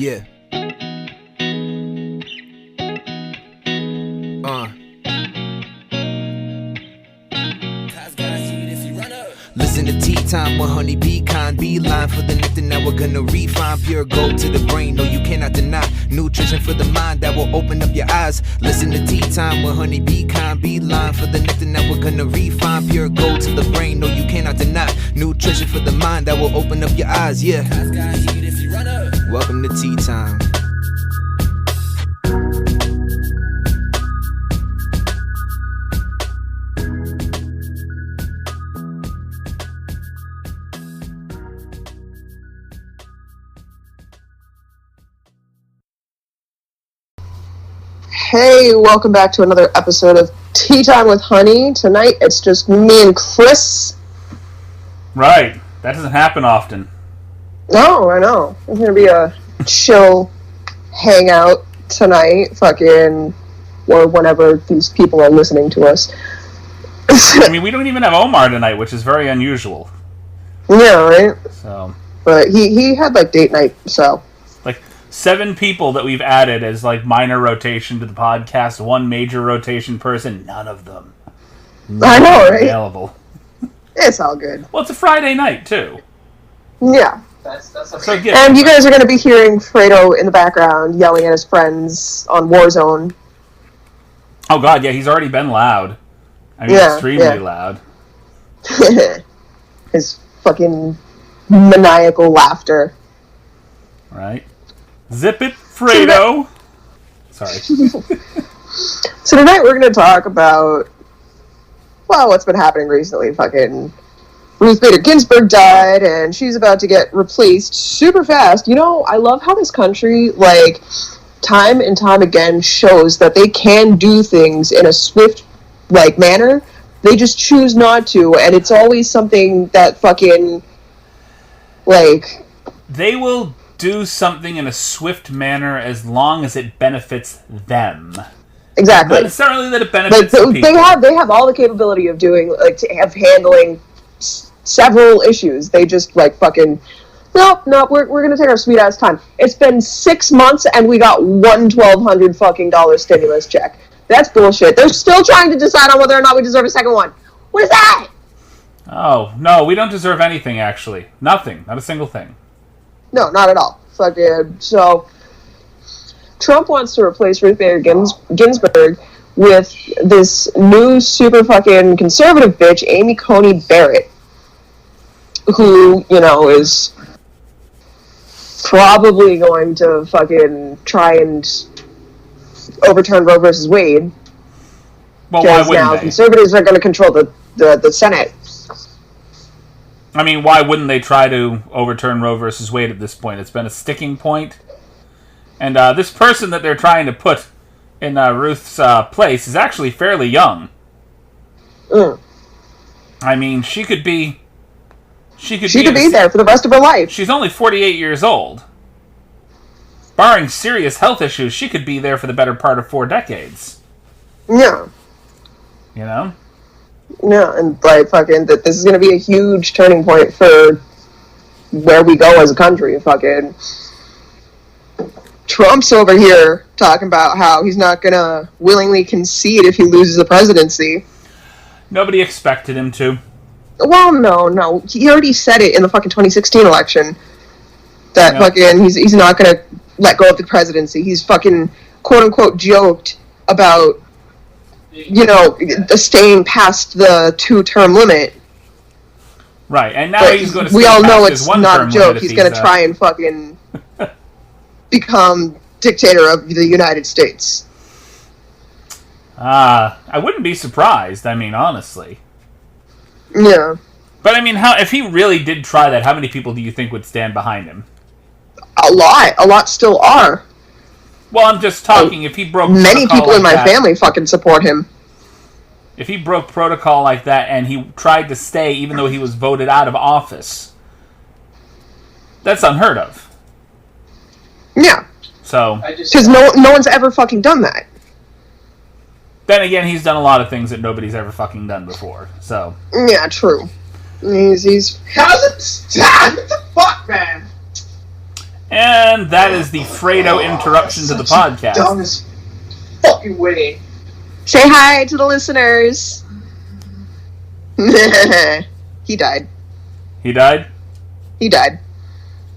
Yeah. Listen to Tea Time with Honey Pecan. Beeline for the nectar, now we're gonna refine. Pure gold to the brain, no you cannot deny. Nutrition for the mind that will open up your eyes. Listen to Tea Time with Honey Pecan. Beeline for the nectar, now we're gonna refine. Pure gold to the brain, no you cannot deny. Nutrition for the mind that will open up your eyes, yeah. Welcome to Tea Time. Hey, welcome back to another episode of Tea Time with Honey. Tonight, it's just me and Chris. Right. That doesn't happen often. No, I know. It's going to be a chill hangout tonight, or whenever these people are listening to us. I mean, we don't even have Omar tonight, which is very unusual. Yeah, right? So, but he had, date night, so... 7 people that we've added as, minor rotation to the podcast. 1 major rotation person. None of them. I know, right? Available. It's all good. Well, it's a Friday night, too. Yeah. That's and you guys are going to be hearing Fredo in the background yelling at his friends on Warzone. Oh, God, yeah, he's already been loud. I mean, extremely loud. His fucking maniacal laughter. Right. Zip it, Fredo! Sorry. So tonight we're going to talk about, what's been happening recently. Fucking Ruth Bader Ginsberg died, and she's about to get replaced super fast. You know, I love how this country, time and time again shows that they can do things in a swift, manner. They just choose not to, and it's always something that fucking, They will do something in a swift manner as long as it benefits them. Exactly. Not necessarily that it benefits the people. They have all the capability of doing, handling several issues. They just, fucking, nope, we're gonna take our sweet-ass time. It's been 6 months, and we got one $1,200 fucking stimulus check. That's bullshit. They're still trying to decide on whether or not we deserve a second one. What is that? Oh, no, we don't deserve anything, actually. Nothing. Not a single thing. No, not at all. So, Trump wants to replace Ruth Bader Ginsberg with this new super fucking conservative bitch, Amy Coney Barrett, who, is probably going to fucking try and overturn Roe versus Wade. Well, why wouldn't now they? Conservatives are going to control the Senate. I mean, why wouldn't they try to overturn Roe versus Wade at this point? It's been a sticking point. And this person that they're trying to put in Ruth's place is actually fairly young. I mean, she could be there for the rest of her life. She's only 48 years old. Barring serious health issues, she could be there for the better part of 4 decades. Yeah. You know? Yeah, and that this is going to be a huge turning point for where we go as a country. Fucking Trump's over here talking about how he's not going to willingly concede if he loses the presidency. Nobody expected him to. Well, no. He already said it in the fucking 2016 election that he's not going to let go of the presidency. He's fucking quote-unquote joked about staying past the 2-term limit. Right, and now but he's going to we all know it's not not a joke. He's going to try and fucking become dictator of the United States. I wouldn't be surprised, honestly. Yeah. But, if he really did try that, how many people do you think would stand behind him? A lot still are. Well, I'm just talking, if he broke many protocol people in my that, family fucking support him. If he broke protocol like that and he tried to stay even though he was voted out of office, that's unheard of. Yeah. So, because no one's ever fucking done that. Then again, he's done a lot of things that nobody's ever fucking done before, so. Yeah, true. He's... What the fuck, man? And that is the Fredo interruption to the podcast. Dumbest fucking way. Say hi to the listeners. He died. He died? He died.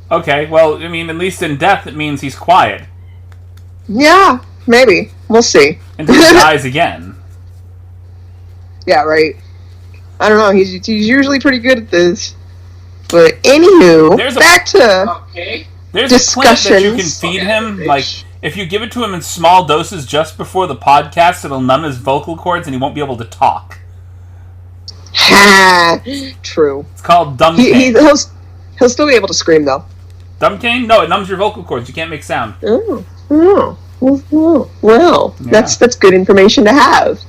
Okay, well, I mean, at least in death, it means he's quiet. Yeah, maybe. We'll see. Until he dies again. Yeah, right. I don't know. He's usually pretty good at this. But anywho, back to There's discussions. a plant that you can feed him. Like, if you give it to him in small doses just before the podcast, it'll numb his vocal cords and he won't be able to talk. Ha! True. It's called dumb cane. He'll still be able to scream though. Dumb cane? No, it numbs your vocal cords. You can't make sound. Oh. Well, Yeah. that's good information to have.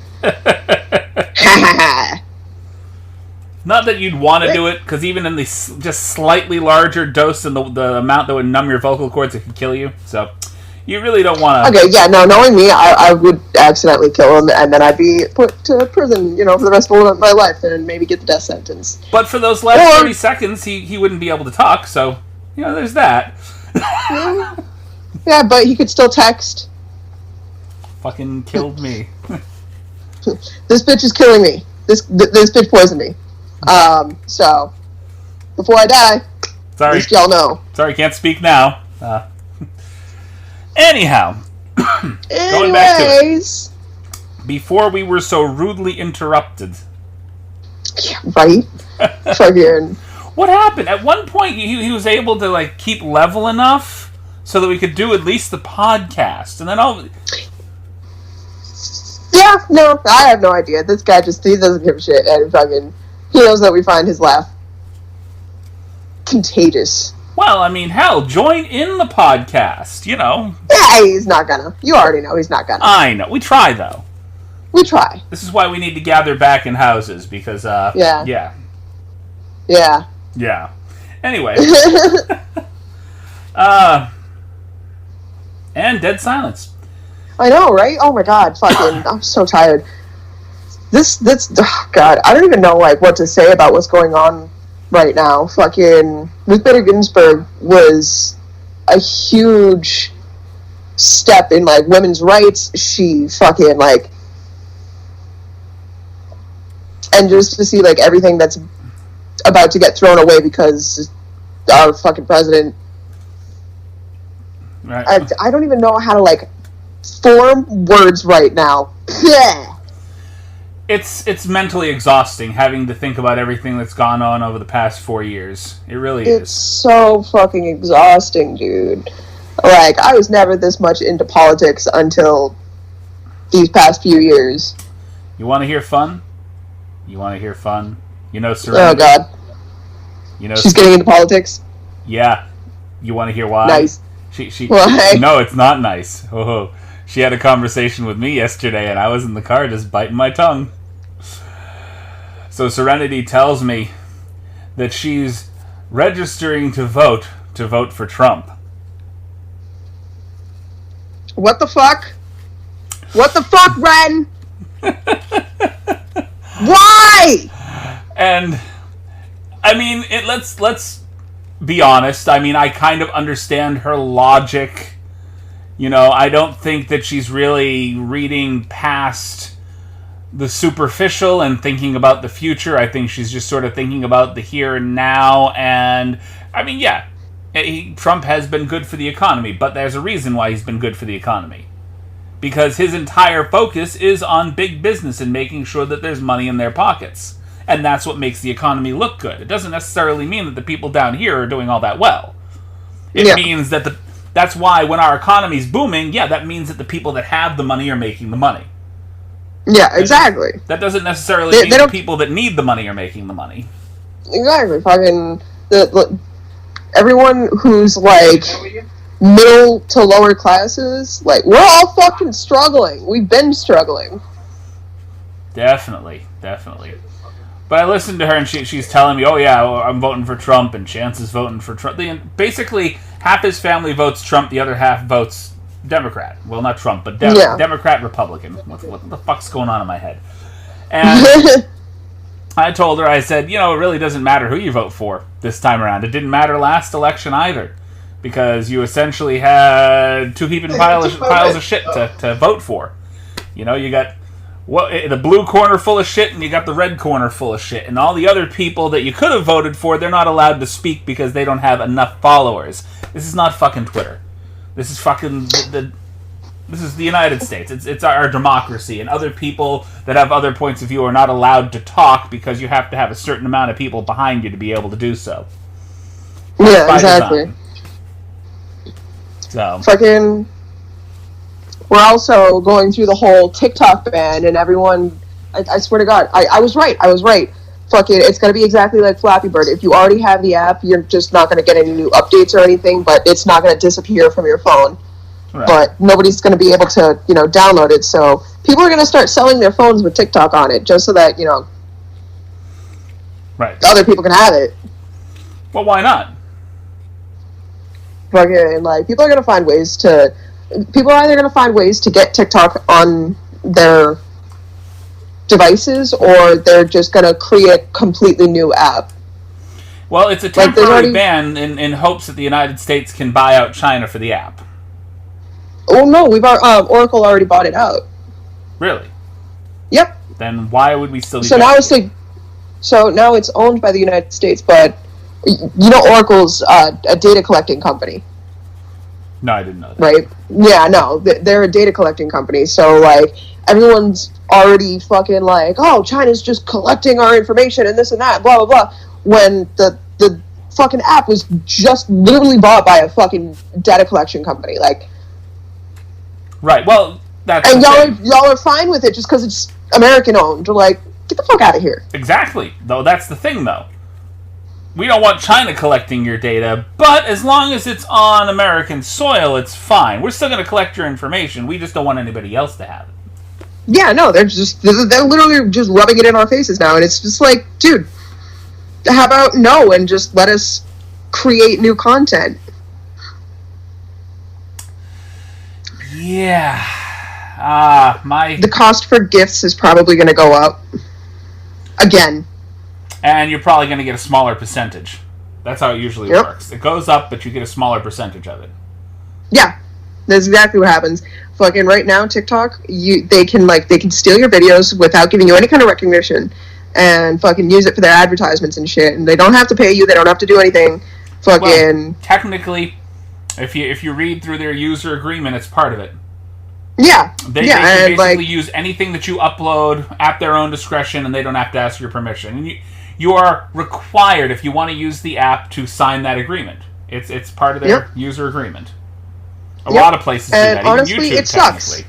Not that you'd want to do it, because even in the just slightly larger dose than the amount that would numb your vocal cords, it could kill you. So, you really don't want to... Okay, yeah, no, knowing me, I would accidentally kill him, and then I'd be put to prison, for the rest of my life, and maybe get the death sentence. But for those last 30 seconds, he wouldn't be able to talk, so, there's that. Yeah, but he could still text. Fucking killed me. This bitch is killing me. This bitch poisoned me. So, before I die, Sorry. at least y'all know. Sorry, can't speak now. Anyhow, going back to it. Before we were so rudely interrupted. Yeah, right? Fucking... What happened? At one point, he was able to, keep level enough so that we could do at least the podcast. And then Yeah, no, I have no idea. This guy he doesn't give a shit, and fucking... He knows that we find his laugh contagious. Well, I mean, hell, join in the podcast, Yeah, he's not gonna. You already know he's not gonna. I know. We try, though. We try. This is why we need to gather back in houses, because, Yeah. Anyway. And dead silence. I know, right? Oh my god, fucking... I'm so tired. This... Oh god, I don't even know, what to say about what's going on right now. Fucking... Ruth Bader Ginsberg was a huge step in, women's rights. She fucking, and just to see, everything that's about to get thrown away because our fucking president... Right. I don't even know how to, form words right now. It's mentally exhausting having to think about everything that's gone on over the past 4 years. It really is. It's so fucking exhausting, dude. I was never this much into politics until these past few years. You want to hear fun? Serenity. Oh god. She's getting into politics? Yeah. You want to hear why? Nice. She Why? No, it's not nice. Oh, she had a conversation with me yesterday, and I was in the car just biting my tongue. So Serenity tells me that she's registering to vote for Trump. What the fuck? What the fuck, Ren? Why? And I mean, let's be honest. I mean, I kind of understand her logic. I don't think that she's really reading past the superficial and thinking about the future. I think she's just sort of thinking about the here and now. And, I mean, yeah, Trump has been good for the economy, but there's a reason why he's been good for the economy. Because his entire focus is on big business and making sure that there's money in their pockets. And that's what makes the economy look good. It doesn't necessarily mean that the people down here are doing all that well. It means that that's why when our economy's booming, that means that the people that have the money are making the money. Yeah, exactly. That doesn't necessarily mean the people that need the money are making the money. Exactly. Fucking... everyone who's, middle to lower classes, we're all fucking struggling. We've been struggling. Definitely. But I listened to her, and she's telling me, oh yeah, I'm voting for Trump, and Chance is voting for Trump. Basically, half his family votes Trump, the other half votes Democrat. Well, not Trump, but Democrat, Republican. What the fuck's going on in my head? And I told her, I said, it really doesn't matter who you vote for this time around. It didn't matter last election either. because you essentially had two heaping piles of shit to vote for. You know, you got the blue corner full of shit, and you got the red corner full of shit, and all the other people that you could have voted for, they're not allowed to speak because they don't have enough followers. This is not fucking Twitter. This is fucking this is the United States. It's our democracy, and other people that have other points of view are not allowed to talk because you have to have a certain amount of people behind you to be able to do so. Yeah, exactly. So fucking, we're also going through the whole TikTok ban, and everyone, I swear to God, I was right. Fucking, it's going to be exactly like Flappy Bird. If you already have the app, you're just not going to get any new updates or anything, but it's not going to disappear from your phone. Right. But nobody's going to be able to, download it, so people are going to start selling their phones with TikTok on it, just so that, right, other people can have it. Well, why not? Fucking, like, people are either going to find ways to get TikTok on their devices, or they're just going to create a completely new app. Well, it's a temporary ban in hopes that the United States can buy out China for the app. Oh no, Oracle already bought it out. Really? Yep. Then why would we still be? So now it's owned by the United States, but Oracle's a data collecting company. No, I didn't know that. Right? Yeah, no, they're a data collecting company. So like everyone's already fucking like, oh, China's just collecting our information and this and that, blah blah blah. When the fucking app was just literally bought by a fucking data collection company, like. Right. Well, that's and y'all are fine with it just because it's American owned. Like, get the fuck out of here. Exactly. Though that's the thing, though. We don't want China collecting your data, but as long as it's on American soil, it's fine. We're still going to collect your information. We just don't want anybody else to have it. Yeah, no, they're literally just rubbing it in our faces now, and it's just like, dude, how about no, and just let us create new content. Yeah. The cost for gifts is probably going to go up. Again. And you're probably going to get a smaller percentage. That's how it usually works. It goes up, but you get a smaller percentage of it. Yeah. That's exactly what happens. Fucking right now, TikTok, they can steal your videos without giving you any kind of recognition and fucking use it for their advertisements and shit. And they don't have to pay you. They don't have to do anything. Fucking... Well, technically... If you read through their user agreement, it's part of it. Yeah. They can basically use anything that you upload at their own discretion, and they don't have to ask your permission. And you are required, if you want to use the app, to sign that agreement. It's part of their user agreement. A lot of places do that. Honestly, Even YouTube, it sucks.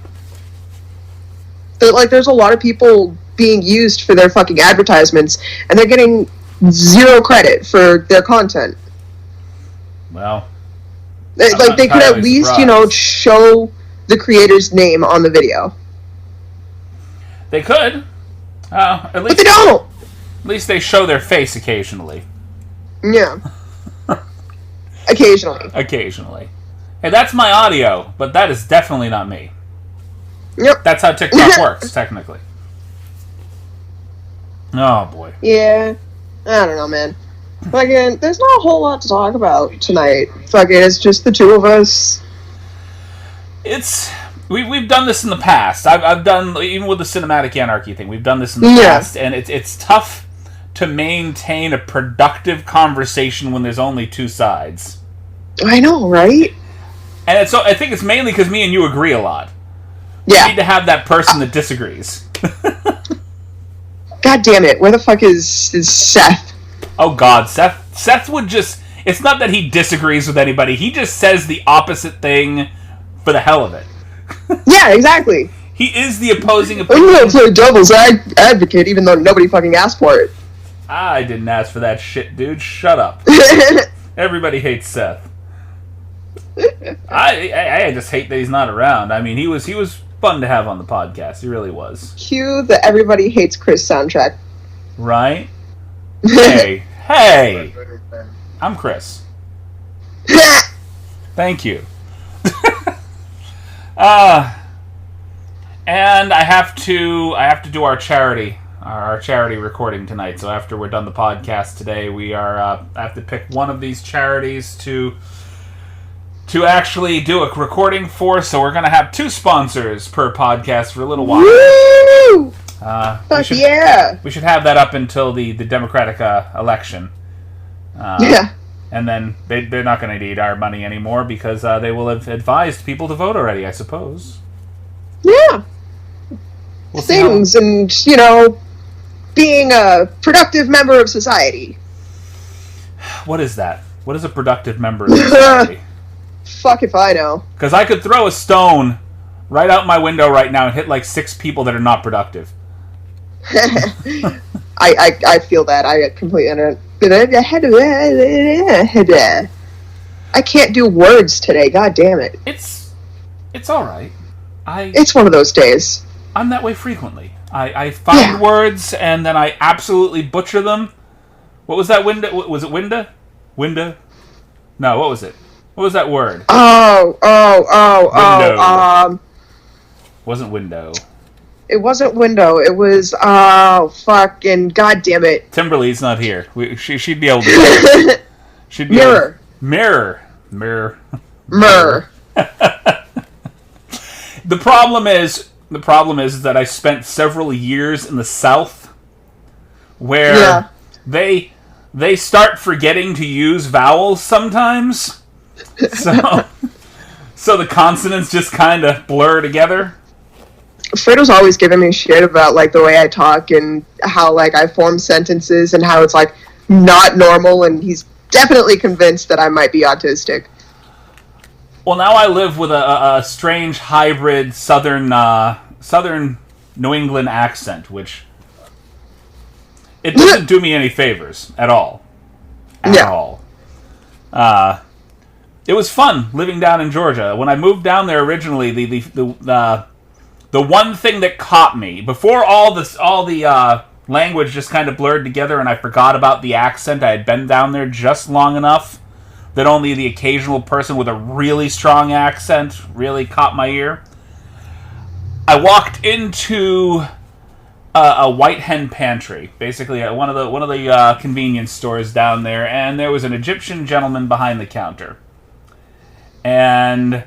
Technically. There's a lot of people being used for their fucking advertisements, and they're getting zero credit for their content. Well... they could at least, show the creator's name on the video. They could. At least, but they don't! At least they show their face occasionally. Yeah. Occasionally. Occasionally. Hey, that's my audio, but that is definitely not me. Yep. That's how TikTok works, technically. Oh, boy. Yeah. I don't know, man. Fucking, there's not a whole lot to talk about tonight. Fucking, it's just the two of us. We've done this in the past. I've done, even with the cinematic anarchy thing, we've done this in the past, and it's tough to maintain a productive conversation when there's only two sides. I know, right? And I think it's mainly because me and you agree a lot. Yeah. We need to have that person that disagrees. God damn it! Where the fuck is Seth? Oh God, Seth would just... It's not that he disagrees with anybody. He just says the opposite thing for the hell of it. Yeah, exactly. He is the opposing opinion. I'm gonna play devil's advocate even though nobody fucking asked for it. I didn't ask for that shit, dude. Shut up. Everybody hates Seth. I just hate that he's not around. I mean, he was fun to have on the podcast. He really was. Cue the Everybody Hates Chris soundtrack. Right? Hey! I'm Chris. Thank you. And I have to do our charity recording tonight. So after we're done the podcast today, I have to pick one of these charities to to actually do a recording for, so we're going to have 2 sponsors per podcast for a little while. Woo! Fuck yeah! We should have that up until the Democratic election. Yeah. And then they're not going to need our money anymore because they will have advised people to vote already, I suppose. Yeah. We'll Things and, being a productive member of society. What is that? What is a productive member of society? Fuck if I know. Because I could throw a stone right out my window right now and hit like 6 people that are not productive. I feel that. I completely I can't do words today. God damn it. It's all right. It's one of those days. I'm that way frequently. I find words and then I absolutely butcher them. What was that window? Was it window? Window? No, what was it? What was that word? Window. Wasn't window. It wasn't window. It was, fucking goddamn it. Timberly's not here. She'd be able to. She'd be Mirror. Mirror. The problem is that I spent several years in the South where they start forgetting to use vowels sometimes. So the consonants just kind of blur together. Fredo's always giving me shit about, like, the way I talk and how, like, I form sentences and how it's, like, not normal, and he's definitely convinced that I might be autistic. Well, now I live with a strange hybrid southern New England accent, which it doesn't do me any favors at all. At all. It was fun living down in Georgia. When I moved down there originally, the one thing that caught me before all the language just kind of blurred together and I forgot about the accent. I had been down there just long enough that only the occasional person with a really strong accent really caught my ear. I walked into a White Hen Pantry, basically one of the convenience stores down there, and there was an Egyptian gentleman behind the counter. And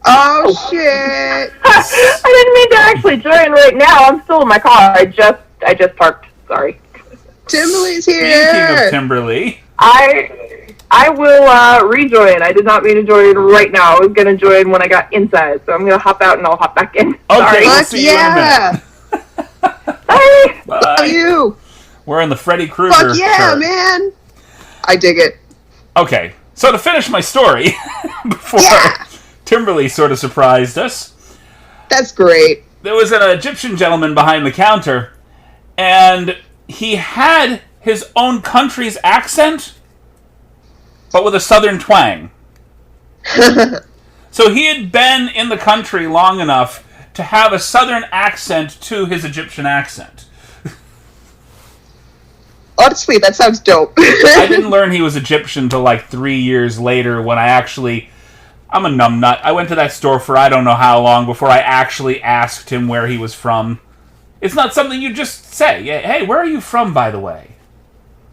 oh shit! I didn't mean to actually join right now. I'm still in my car. I just parked. Sorry. Timberly's here. Speaking of Timberly, I will rejoin. I did not mean to join right now. I was gonna join when I got inside, so I'm gonna hop out and I'll hop back in. Okay, Sorry. we'll see you in a minute. Bye. Love you. We're in the Freddy Krueger Fuck yeah, shirt. man. I dig it. Okay, so to finish my story, before Timberly sort of surprised us, That's great. there was an Egyptian gentleman behind the counter, and he had his own country's accent, but with a southern twang. So he had been in the country long enough to have a southern accent to his Egyptian accent. Honestly, that sounds dope. I didn't learn he was Egyptian till like 3 years later when I'm a numbnut. I went to that store for I don't know how long before I actually asked him where he was from. It's not something you just say. Hey, where are you from, by the way?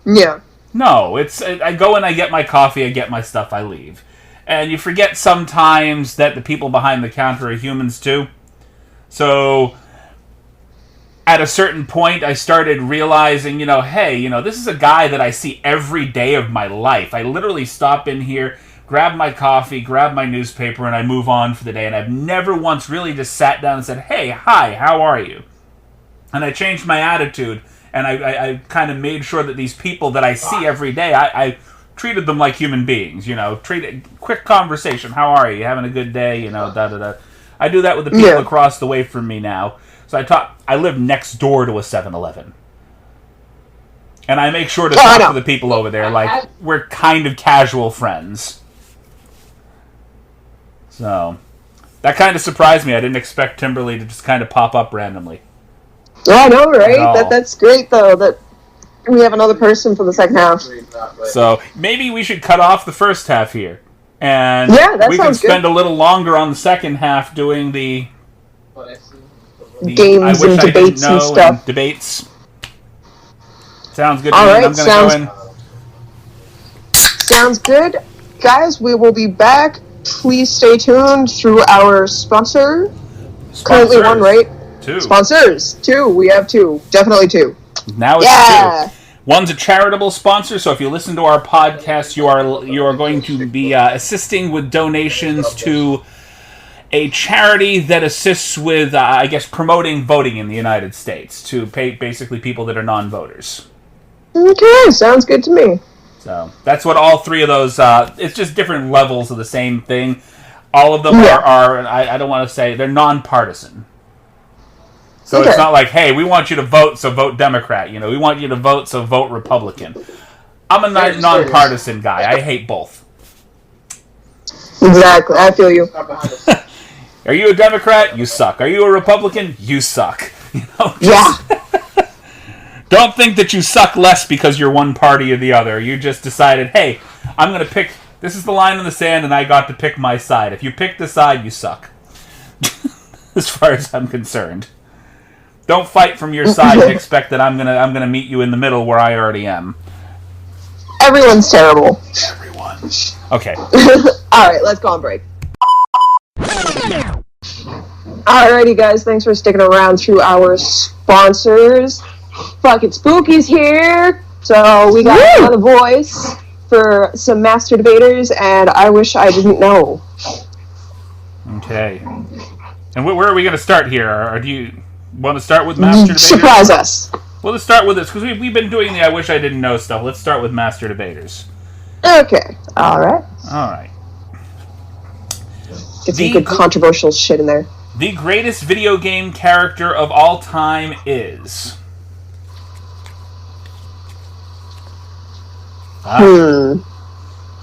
Yeah. No, I go and I get my coffee, I get my stuff, I leave. And you forget sometimes that the people behind the counter are humans too. So at a certain point, I started realizing, hey, this is a guy that I see every day of my life. I literally stop in here, grab my coffee, grab my newspaper, and I move on for the day. And I've never once really just sat down and said, hey, hi, how are you? And I changed my attitude, and I kind of made sure that these people that I see every day, I treated them like human beings, quick conversation, how are you? You having a good day? Da-da-da. I do that with the people across the way from me now. So I live next door to a 7-Eleven. And I make sure to talk to the people over there like we're kind of casual friends. So, that kind of surprised me. I didn't expect Timberly to just kind of pop up randomly. I know, right? That's great, though, that we have another person for the second half. So, maybe we should cut off the first half here. And we can spend a little longer on the second half doing the games and debates and stuff. Debates. Sounds good. All right, I'm going to go in. Sounds good. Guys, we will be back please stay tuned through our sponsor. Currently one, right? 2. Sponsors. 2. We have 2. Definitely 2. Now it's 2. One's a charitable sponsor, so if you listen to our podcast, you are going to be assisting with donations to a charity that assists with, I guess, promoting voting in the United States to pay basically people that are non-voters. Okay, sounds good to me. So that's what all 3 of those. It's just different levels of the same thing. All of them are I don't want to say they're non-partisan. So It's not like, hey, we want you to vote, so vote Democrat. We want you to vote, so vote Republican. I'm a non-partisan guy. I hate both. Exactly. I feel you. Are you a Democrat? You suck. Are you a Republican? You suck. Don't think that you suck less because you're one party or the other. You just decided, hey, I'm going to pick... This is the line in the sand, and I got to pick my side. If you pick the side, you suck. As far as I'm concerned. Don't fight from your side and expect that I'm gonna meet you in the middle where I already am. Everyone's terrible. Everyone. Okay. Alright, let's go on break. Alrighty, guys, thanks for sticking around through our sponsors. Fucking Spooky's here, so we got another voice for some master debaters, and I wish I didn't know. Okay. And where are we going to start here? Or do you want to start with master debaters? Surprise us. Well, let's start with this, because we've been doing the I wish I didn't know stuff. Let's start with master debaters. Okay. Alright. Get some good controversial shit in there. The greatest video game character of all time is... Who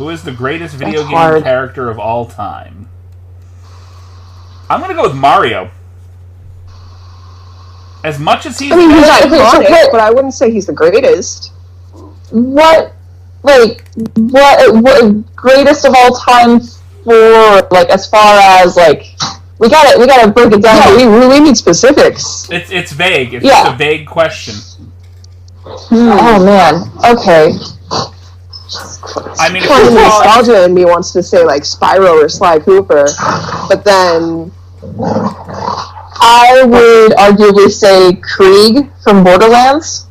is the greatest video game character of all time? I'm going to go with Mario. As much as he's... I mean, he's iconic, but I wouldn't say he's the greatest. What greatest of all time for, like, as far as, like... We gotta break it down. Yeah, we need specifics. It's vague. It's just a vague question. Oh, man. Okay. I mean, nostalgia in me wants to say like Spyro or Sly Cooper, but then I would arguably say Krieg from Borderlands.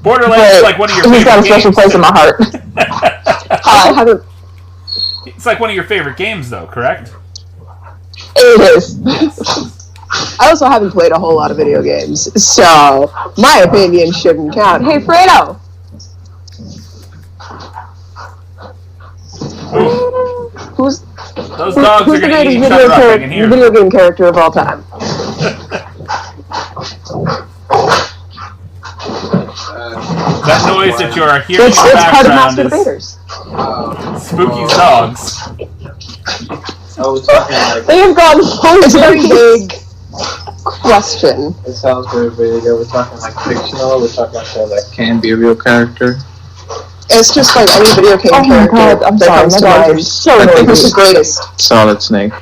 Borderlands is like one of your favorite games. He's got a special place in my heart. It's like one of your favorite games, though, correct? It is. I also haven't played a whole lot of video games, so my opinion shouldn't count. Hey, Fredo! Who's the greatest video game character of all time? That noise that you are hearing in the background is Spooky's dogs. They have gone home. It's a very big question. It sounds very big. Are we talking like fictional? We're talking like that can be a real character? It's just like any video game character. God, I'm sorry, comes to mind. I think who's the greatest? Solid Snake.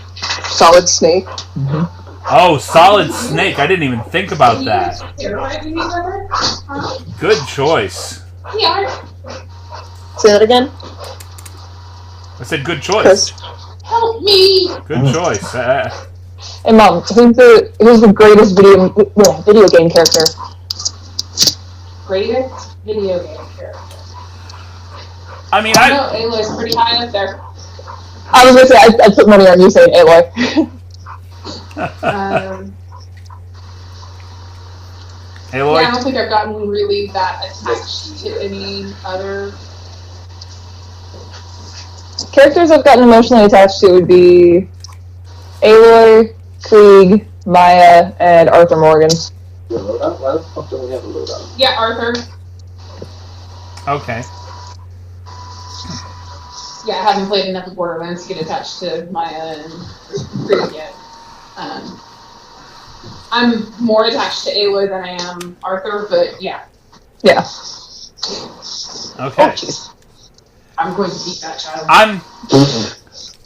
Solid Snake? Mm-hmm. Oh, Solid Snake. I didn't even think about that. Good choice. Say that again? I said good choice. Help me! Good choice. Hey, Mom, who's the greatest video game character? Greatest video game character. I mean, I know Aloy's pretty high up there. I was gonna say, I put money on you saying Aloy. Aloy? Yeah, I don't think I've gotten really that attached to any other... Characters I've gotten emotionally attached to would be Aloy, Krieg, Maya, and Arthur Morgan. Why the fuck don't we have a loadout? Yeah, Arthur. Okay. Yeah, I haven't played enough of Borderlands to get attached to Maya and Krieg yet. I'm more attached to Aloy than I am Arthur, but yeah. Yeah. Okay. I'm going to beat that child.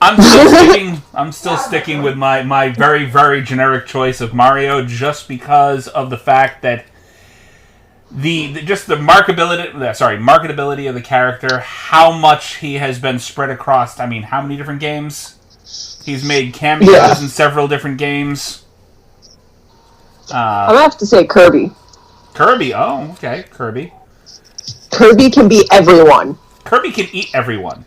I'm still sticking with my very, very generic choice of Mario, just because of the fact that just the marketability of the character, how much he has been spread across. I mean, how many different games? He's made cameos in several different games. I'm gonna have to say Kirby. Kirby, oh, okay, Kirby. Kirby can be everyone. Kirby can eat everyone.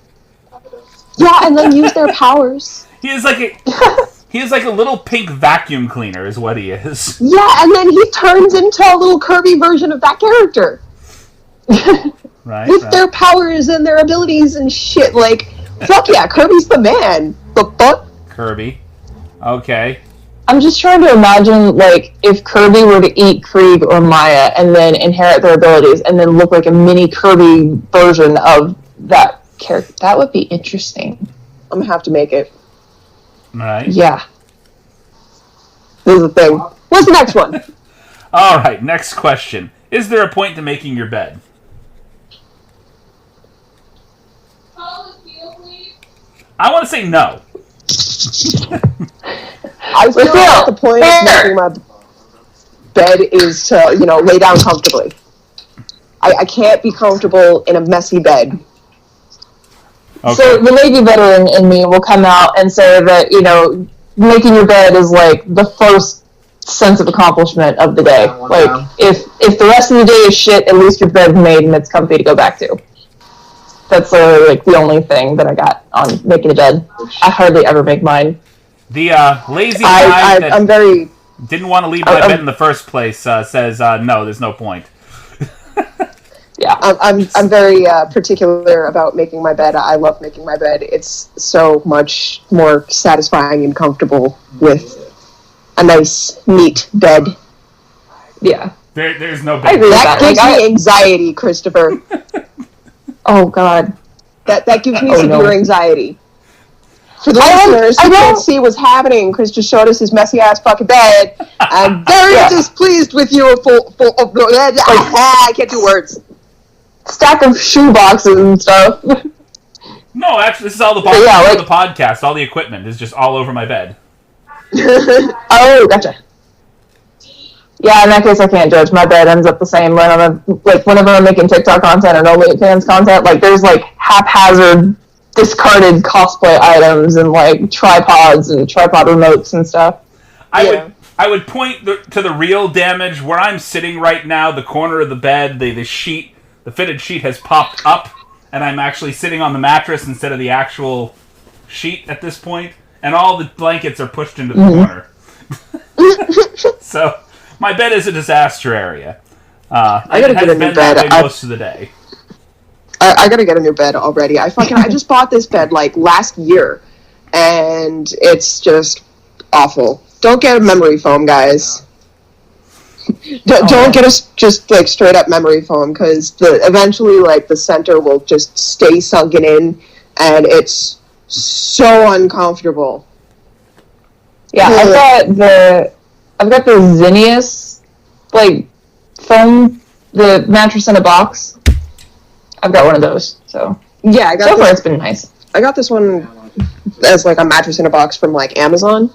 Yeah, and then use their powers. He is like a little pink vacuum cleaner, is what he is. Yeah, and then he turns into a little Kirby version of that character. Right. With their powers and their abilities and shit. Like, fuck yeah, Kirby's the man. The fuck? Kirby. Okay. I'm just trying to imagine, like, if Kirby were to eat Krieg or Maya and then inherit their abilities and then look like a mini Kirby version of that character. That would be interesting. I'm gonna have to make it. Right. Yeah. This is the thing. What's the next one? All right, next question. Is there a point to making your bed? I want to say no. I feel like the point of making my bed is to, lay down comfortably. I can't be comfortable in a messy bed. Okay. So the Navy veteran in me will come out and say that, making your bed is like the first sense of accomplishment of the day. Like, if the rest of the day is shit, at least your bed's made and it's comfy to go back to. That's like the only thing that I got on making a bed. I hardly ever make mine. The lazy guy that I'm very didn't want to leave my bed in the first place says no, there's no point. Yeah, I'm very particular about making my bed. I love making my bed. It's so much more satisfying and comfortable with a nice, neat bed. Yeah. There's no I bed. agree with That gives me anxiety, Christopher. Oh God. That gives me severe no. anxiety. For the listeners who can't see what's happening, Chris just showed us his messy ass fucking bed. I'm very displeased with you. I can't do words. Stack of shoe boxes and stuff. No, actually, this is all the the podcast. All the equipment is just all over my bed. Oh, gotcha. Yeah, in that case, I can't judge. My bed ends up the same whenever I'm making TikTok content or OnlyFans content. Like, there's like haphazard, discarded cosplay items and like tripods and tripod remotes and stuff. I would point to the real damage where I'm sitting right now. The corner of the bed, the sheet, the fitted sheet has popped up, and I'm actually sitting on the mattress instead of the actual sheet at this point, and all the blankets are pushed into the corner. So my bed is a disaster area. I gotta get a new bed. Most of the day. I gotta get a new bed already. I just bought this bed like last year, and it's just awful. Don't get a memory foam, guys. Don't get us just like straight up memory foam, because eventually like the center will just stay sunken in, and it's so uncomfortable. Yeah, I've got the Zinnius like foam, the mattress in a box. I've got one of those, so Yeah, I got far it's been nice. I got this one as like a mattress in a box from like Amazon.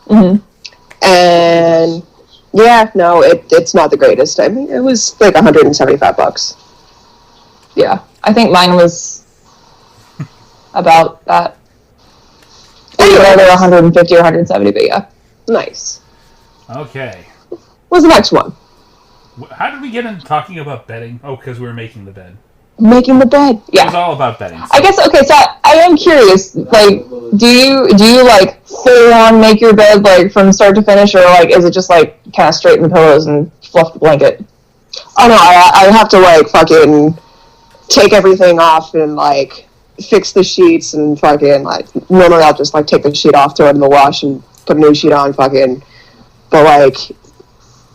Mm-hmm. And yeah, no, it's not the greatest. I mean, it was like $175. Yeah, I think mine was about that. Either 150 or 170, but yeah. Nice. Okay. What's the next one? How did we get into talking about bedding? Oh, because we were making the bed. Making the bed. It was all about bedding. So. I guess, okay, so I am curious, like, do you like, full on make your bed, like, from start to finish, or, like, is it just, like, kind of straighten the pillows and fluff the blanket? Oh, no, I have to, like, fucking take everything off and, like, fix the sheets and fucking, like, normally I'll just, like, take the sheet off, throw it in the wash, and put a new sheet on, fucking, but, like,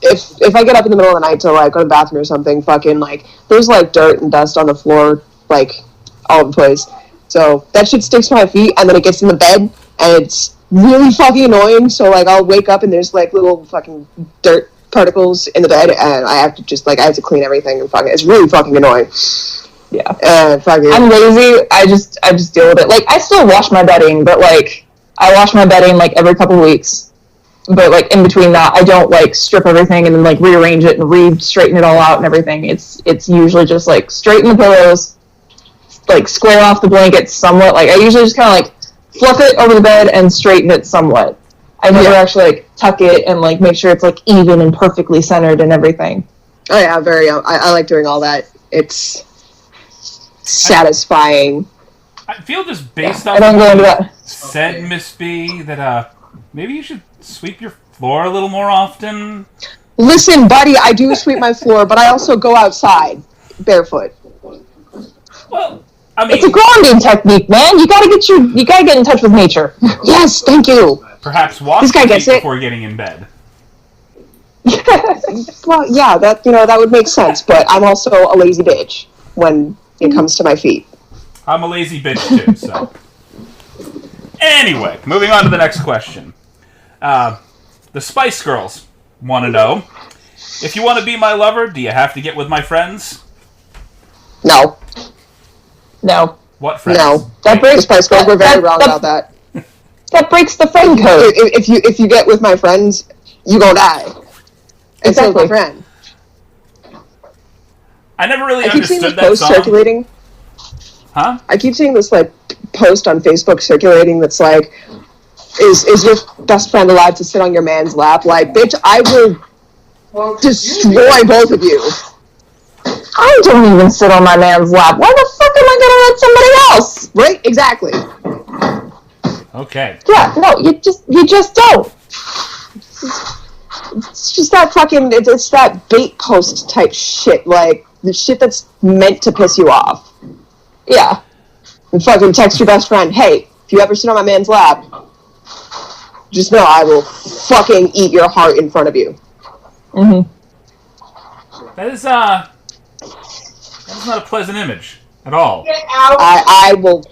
if I get up in the middle of the night to, like, go to the bathroom or something, fucking, like, there's, like, dirt and dust on the floor, like, all over the place. So that shit sticks to my feet, and then it gets in the bed, and it's really fucking annoying. So, like, I'll wake up, and there's, like, little fucking dirt particles in the bed, and I have to just, like, I have to clean everything, and fucking, it's really fucking annoying. Yeah. Fucking... I'm lazy, I just deal with it. Like, I still wash my bedding, but, like, I wash my bedding, like, every couple weeks. But like in between that, I don't like strip everything and then like rearrange it and re-straighten it all out and everything. It's usually just like straighten the pillows, like square off the blanket somewhat. Like I usually just kind of like fluff it over the bed and straighten it somewhat. I never actually like tuck it and like make sure it's like even and perfectly centered and everything. Oh yeah, very. I like doing all that. It's satisfying. I feel just based I on don't go into that. said Miss B that maybe you should sweep your floor a little more often. Listen, buddy, I do sweep my floor, but I also go outside barefoot. Well, I mean, It's a grounding technique, man. You gotta get in touch with nature. Yes, thank you. perhaps walk This guy your gets feet it. before getting in bed. Well, yeah, that would make sense. But I'm also a lazy bitch when it comes to my feet. I'm a lazy bitch too, so. Anyway, moving on to the next question. The Spice Girls want to know, if you want to be my lover, do you have to get with my friends? No, No. What friends? no. That breaks The Spice Girls were very wrong about that. That breaks the friend code. If you get with my friends, you gonna die. And so is my Exactly. friend. I never really I keep seeing this understood that post song. circulating. Huh? I keep seeing this like post on Facebook circulating that's like, is your best friend allowed to sit on your man's lap? Like, bitch, I will destroy both of you. I don't even sit on my man's lap. Why the fuck am I gonna let somebody else? Right? Exactly. Okay. Yeah, no, you just don't. It's just that fucking, it's that bait post type shit. Like, the shit that's meant to piss you off. Yeah. And fucking text your best friend, hey, if you ever sit on my man's lap, just know I will fucking eat your heart in front of you. Mm-hmm. That is not a pleasant image at all. I will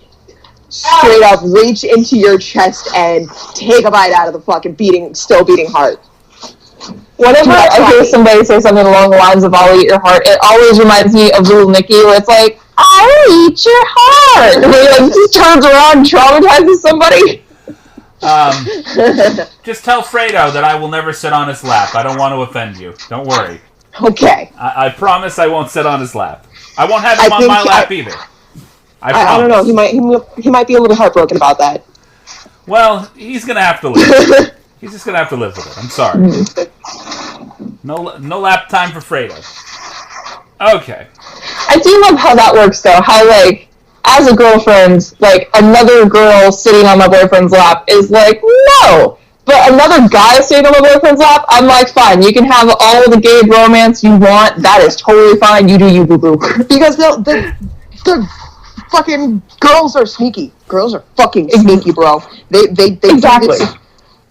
straight up reach into your chest and take a bite out of the fucking still beating heart. Whenever I hear somebody say something along the lines of "I'll eat your heart," it always reminds me of Little Nicky, where it's like, "I'll eat your heart." And he like just turns around and traumatizes somebody. Just tell Fredo that I will never sit on his lap. I don't want to offend you. Don't worry. Okay. I promise I won't sit on his lap. I won't have him I on think my lap either. I don't know. He might be a little heartbroken about that. Well, he's gonna have to live. He's just gonna have to live with it. I'm sorry. No lap time for Fredo. Okay. I do love how that works, though. How, like, as a girlfriend, like, another girl sitting on my boyfriend's lap is like, no! But another guy sitting on my boyfriend's lap, I'm like, fine, you can have all the gay romance you want. That is totally fine. You do you, boo-boo. Because the fucking girls are sneaky. Girls are fucking sneaky, bro. They Exactly. do this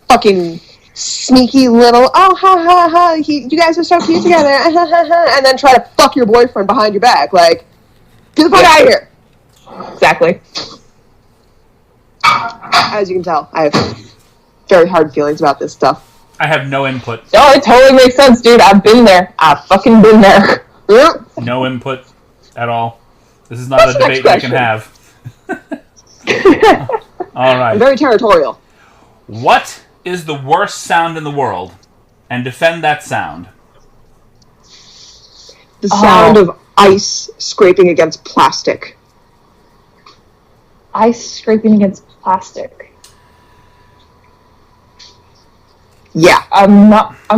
fucking sneaky little, oh, ha, ha, ha, you guys are so cute together, and then try to fuck your boyfriend behind your back. Like, get the fuck out of here. Exactly. As you can tell, I have very hard feelings about this stuff. I have no input. Oh, it totally makes sense, dude. I've been there. I've fucking been there. Yep. No input at all. This is not What's a the debate next we can have. All I'm right. very territorial. What is the worst sound in the world? And defend that sound. The sound of ice scraping against plastic. Ice scraping against plastic. Yeah. I'm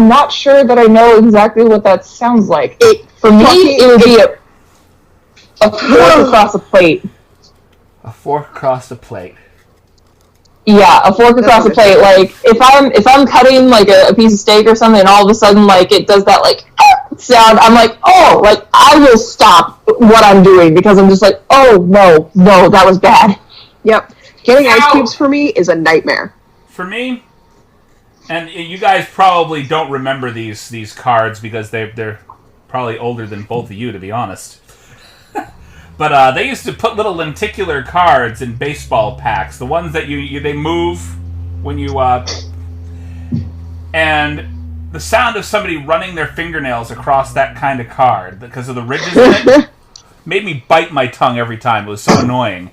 not sure that I know exactly what that sounds like. For me, it would be a fork across a plate. A fork across the plate. Yeah, a fork across a plate. Like if I'm cutting like a piece of steak or something, and all of a sudden like it does that like sound, I'm like, oh, like I will stop what I'm doing because I'm just like, oh no, that was bad. Yep. Getting ice cubes for me is a nightmare. For me, and you guys probably don't remember these cards because they're probably older than both of you, to be honest. But they used to put little lenticular cards in baseball packs, the ones that they move when you and the sound of somebody running their fingernails across that kind of card because of the ridges in it made me bite my tongue every time. It was so annoying.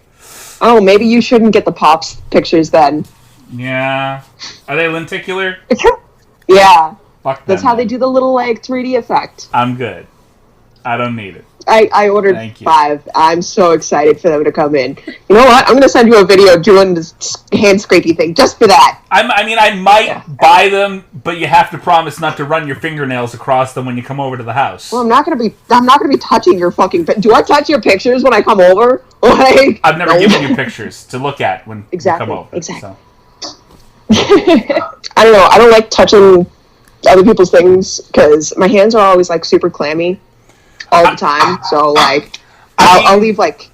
Oh, maybe you shouldn't get the Pops pictures then. Yeah. Are they lenticular? Yeah. Fuck them. That's how they do the little, like, 3D effect. I'm good. I don't need it. I ordered Thank you. 5. I'm so excited for them to come in. You know what? I'm going to send you a video doing this hand scrapey thing just for that. I might buy them, but you have to promise not to run your fingernails across them when you come over to the house. Well, I'm not going to be touching your fucking... Do I touch your pictures when I come over? Like, I've never given you pictures to look at when you come over. Exactly. So. I don't know. I don't like touching other people's things because my hands are always, like, super clammy all the time. So, like, I'll leave, like,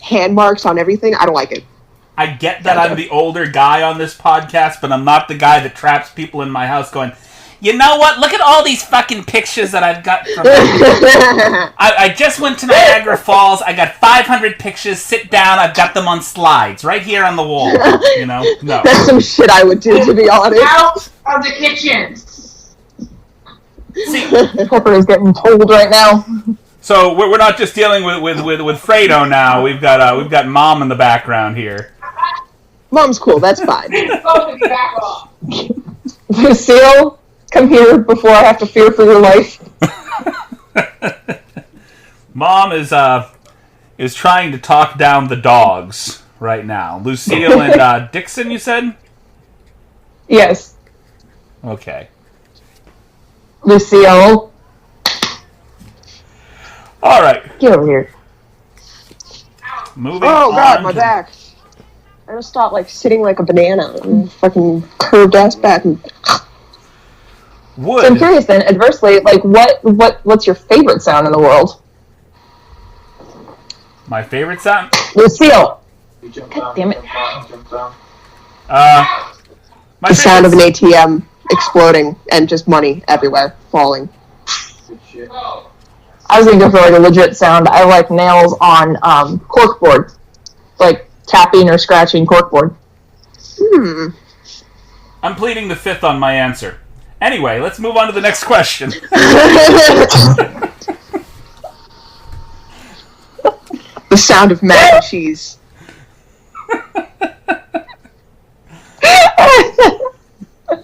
hand marks on everything. I don't like it. I get that I'm the older guy on this podcast, but I'm not the guy that traps people in my house going, you know what? Look at all these fucking pictures that I've got from I just went to Niagara Falls. I got 500 pictures. Sit down. I've got them on slides right here on the wall. You know? No. That's some shit I would do, to be honest. Out of the kitchen. See, Pepper is getting told right now. so we're not just dealing with Fredo now. We've got Mom in the background here. Mom's cool. That's fine. Go to the back off. Lucille, come here before I have to fear for your life. Mom is trying to talk down the dogs right now. Lucille and Dixon, you said? Yes. Okay. Lucille, All right. get over here. Moving Oh, God, on my to- back. I just stop, like, sitting like a banana and fucking curved ass back. And... Wood. So I'm curious then, adversely, like, what's your favorite sound in the world? My favorite sound? Lucille! You jump God down, damn it. jump down. My The sound of an favorite- ATM exploding and just money everywhere falling. Good shit. I was gonna go for, like, a legit sound. I like nails on corkboard. Like, tapping or scratching corkboard. I'm pleading the fifth on my answer. Anyway, let's move on to the next question. The sound of mac and cheese.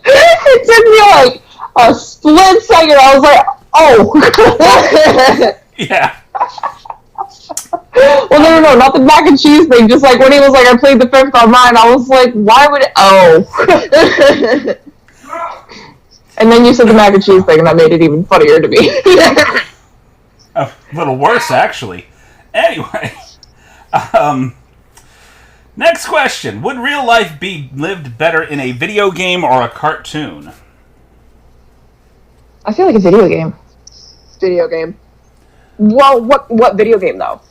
It took me, like, a split second. I was like, oh! Yeah. Well, no, not the mac and cheese thing. Just like when he was like, I played the fifth on mine, I was like, why would it? Oh. And then you said the mac and cheese thing, and that made it even funnier to me. A little worse, actually. Anyway. Next question. Would real life be lived better in a video game or a cartoon? I feel like a video game. Video game. Well, what video game though?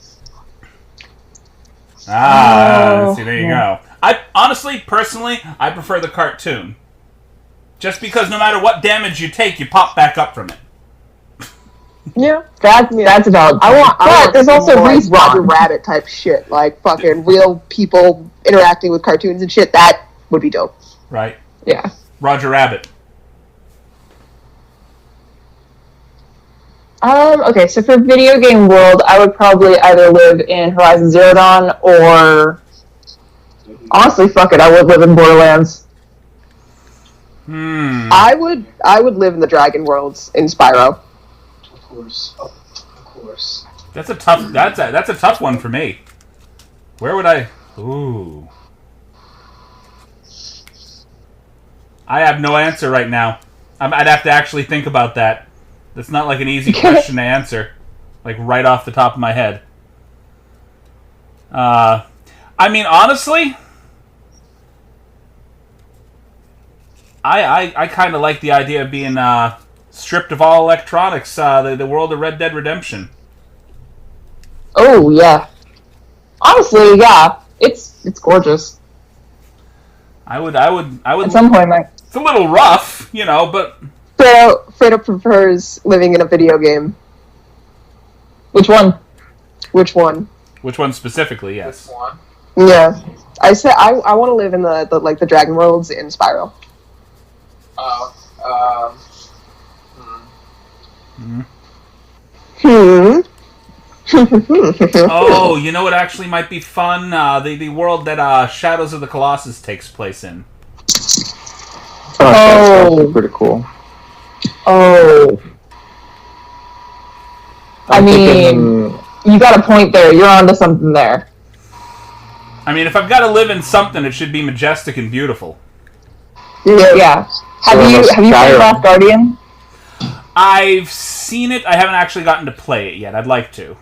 See, there you go. Personally, I prefer the cartoon. Just because no matter what damage you take, you pop back up from it. Yeah. That's a valid. I want there's also more, like, respawn. Roger Rabbit type shit, like fucking real people interacting with cartoons and shit. That would be dope. Right? Yeah. Roger Rabbit. Okay, so for video game world, I would probably either live in Horizon Zero Dawn or... Honestly, fuck it, I would live in Borderlands. I would live in the Dragon Worlds in Spyro. Of course. That's a tough one for me. Where would I? Ooh. I have no answer right now. I'd have to actually think about that. That's not like an easy question to answer, like right off the top of my head. I mean, honestly, I kind of like the idea of being stripped of all electronics. The world of Red Dead Redemption. Oh, yeah. Honestly, yeah. It's gorgeous. I would. At some point, like... It's a little rough, you know, but Fredo prefers living in a video game. Which one? Which one? which one specifically? Yes. This one. Yeah. I said I want to live in the Dragon Worlds in Spyro. Oh, you know what actually might be fun? The world that Shadows of the Colossus takes place in. That's Oh. pretty cool. Oh. I I'm mean, thinking, you got a point there. You're onto something there. I mean, if I've got to live in something, it should be majestic and beautiful. Yeah. Have you played Skyrim. Last Guardian? I've seen it. I haven't actually gotten to play it yet. I'd like to.